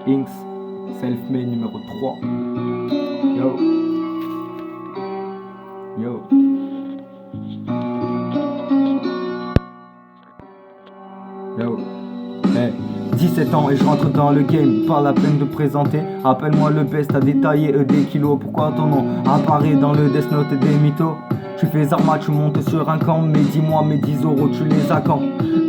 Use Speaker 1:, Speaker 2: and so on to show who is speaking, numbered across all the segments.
Speaker 1: Inks, self-made numéro 3. Yo. Yo. Yo. Hey. 17 ans et je rentre dans le game, pas la peine de présenter. Appelle-moi le best à détailler des kilos. Pourquoi ton nom apparaît dans le Death Note des mythos? Tu fais Zarma, tu montes sur un camp. Mais dis-moi, mes 10 euros, tu les as quand?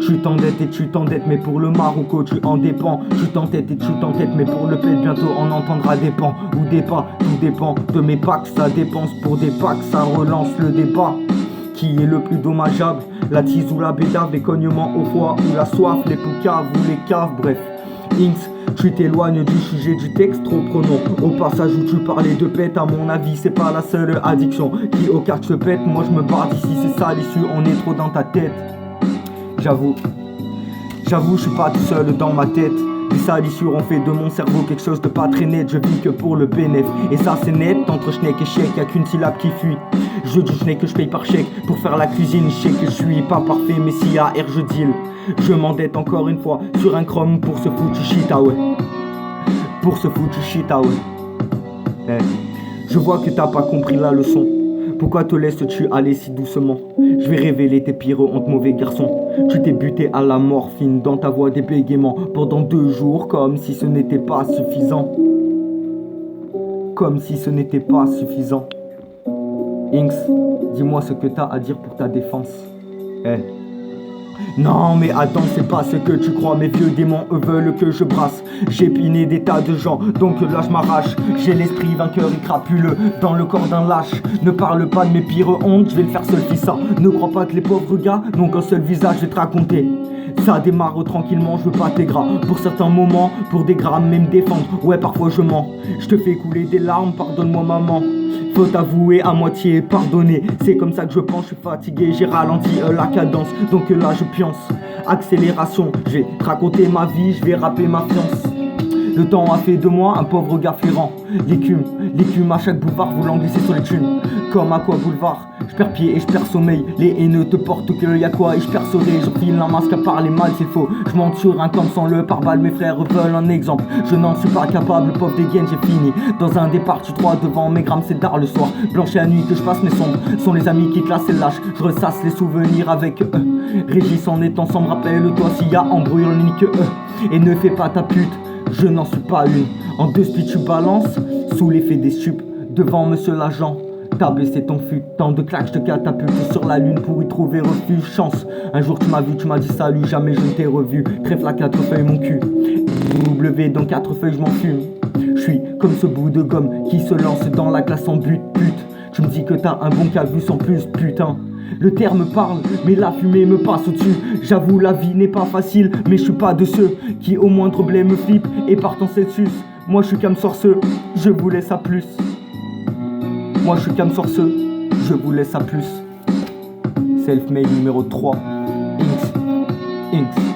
Speaker 1: Tu t'endettes et tu t'endettes, mais pour le Maroco, tu en dépends. Tu t'entêtes et tu t'entêtes, mais pour le pète, bientôt on entendra des pans ou des pas. Tout dépend de mes packs, ça dépense pour des packs, ça relance le débat. Qui est le plus dommageable? La tise ou la bédave, les cognements au foie ou la soif, les poucaves ou les caves, bref. Inks, tu t'éloignes du sujet du texte, trop pronom. Au passage où tu parlais de pète, à mon avis, c'est pas la seule addiction qui aux cartes se pète. Moi je me barre d'ici, c'est ça l'issue, on est trop dans ta tête. J'avoue, je suis pas tout seul dans ma tête. Des salissures ont fait de mon cerveau quelque chose de pas très net. Je vis que pour le bénéf, et ça c'est net. Entre schneck et chèque, y'a qu'une syllabe qui fuit. Je dis schneck que je paye par chèque. Pour faire la cuisine, je sais que je suis pas parfait, mais si y'a R je deal. Je m'endette encore une fois sur un chrome pour ce foutu shit, ah ouais. Pour ce foutu shit, ah ouais. Hey. Je vois que t'as pas compris la leçon. Pourquoi te laisses-tu aller si doucement? Je vais révéler tes pires hontes, mauvais garçon. Tu t'es buté à la morphine dans ta voix des bégaiements pendant 2 jours, comme si ce n'était pas suffisant. Comme si ce n'était pas suffisant. Inks, dis-moi ce que t'as à dire pour ta défense. Hey. Non mais attends, c'est pas ce que tu crois. Mes vieux démons eux veulent que je brasse. J'ai piné des tas de gens, donc là je m'arrache. J'ai l'esprit vainqueur et crapuleux dans le corps d'un lâche. Ne parle pas de mes pires hontes, je vais le faire seul fils ça. Ne crois pas que les pauvres gars n'ont qu'un seul visage, je vais te raconter. Ça démarre tranquillement, je veux pas tes gras. Pour certains moments, pour des grammes, même défendre. Ouais parfois je mens, je te fais couler des larmes, pardonne-moi maman. Faut avouer à moitié pardonner. C'est comme ça que je pense, je suis fatigué. J'ai ralenti la cadence, donc là je pionce. Accélération, je vais te raconter ma vie, je vais rappeler ma fiance. Le temps a fait de moi un pauvre gars flairant. L'écume à chaque boulevard voulant glisser sur les thunes. Comme à quoi boulevard, je perds pied et je perds sommeil. Les haineux te portent que y'a quoi et je perds soleil. Je file un masque à parler mal, c'est faux. Je monte sur un camp sans le pare-balles. Mes frères veulent un exemple, je n'en suis pas capable. Pauvre dégaine, j'ai fini dans un départ. Tu 3 devant mes grammes, c'est tard le soir. Blanche et la nuit que je passe mes sombres sont les amis qui classent et lâchent. Je ressasse les souvenirs avec eux. Régis en étant sombre, rappelle-toi s'il y a embrouille, on n'est que eux. Et ne fais pas ta pute, je n'en suis pas une. En 2 speed tu balances, sous l'effet des stupes, devant monsieur l'agent. T'as baissé ton fut, tant de claques, je te catapulte sur la lune pour y trouver refuge. Chance, un jour tu m'as vu, tu m'as dit salut, jamais je ne t'ai revu. Trèfle à 4 feuilles mon cul, W dans 4 feuilles je m'en fume. Je suis comme ce bout de gomme qui se lance dans la glace en but, pute. Tu me dis que t'as un bon calvus sans plus, putain. Le terme parle, mais la fumée me passe au-dessus. J'avoue, la vie n'est pas facile, mais je suis pas de ceux qui au moindre blé me flippent et partent en Celsius. Moi je suis comme sorceux, je vous laisse à plus. Moi je suis comme sorceux, je vous laisse à plus. Self-made numéro 3. Inks.